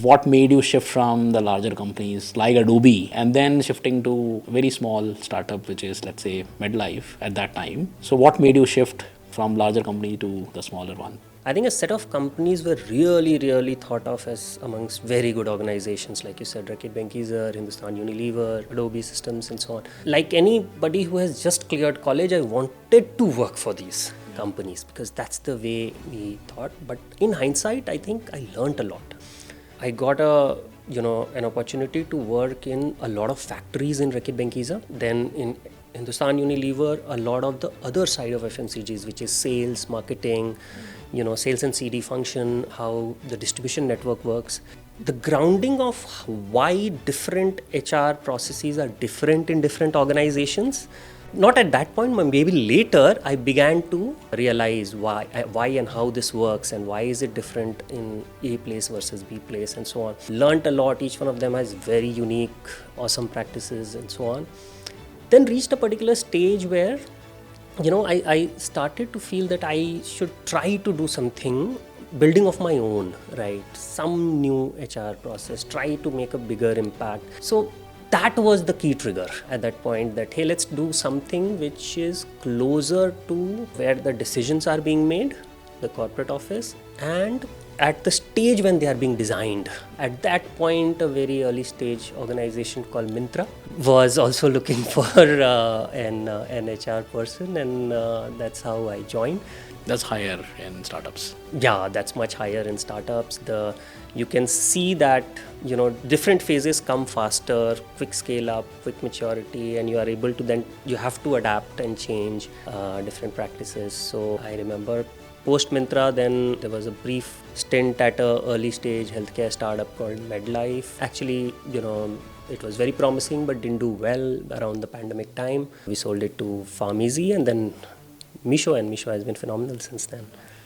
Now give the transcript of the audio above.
what made you shift from the larger companies like Adobe and then shifting to very small startup, which is, let's say, MedLife at that time? So what made you shift from larger company to the smaller one? I think a set of companies were really, really thought of as amongst very good organizations, like you said, Reckitt Benckiser, Hindustan Unilever, Adobe Systems, and so on. Like anybody who has just cleared college, I wanted to work for these companies because that's the way we thought. But in hindsight, I think I learned a lot. I got an opportunity to work in a lot of factories in Reckitt Benckiser. Then in Hindustan Unilever, a lot of the other side of FMCGs, which is sales, marketing, sales and CD function, how the distribution network works. The grounding of why different HR processes are different in different organizations. Not at that point, but maybe later, I began to realize why and how this works and why is it different in A place versus B place and so on. Learned a lot. Each one of them has very unique, awesome practices and so on. Then reached a particular stage where, I started to feel that I should try to do something building of my own, right? Some new HR process, try to make a bigger impact. So that was the key trigger at that point, that hey, let's do something which is closer to where the decisions are being made, the corporate office, and at the stage when they are being designed. At that point, a very early stage organization called Myntra was also looking for an HR person, and that's how I joined. That's higher in startups. Yeah, that's much higher in startups. You can see that different phases come faster, quick scale up, quick maturity, and you are able to then you have to adapt and change different practices. So I remember post Myntra, then there was a brief stint at a early stage healthcare startup called MedLife. Actually, it was very promising but didn't do well around the pandemic time. We sold it to PharmEasy and then Meesho, and Meesho has been phenomenal since then.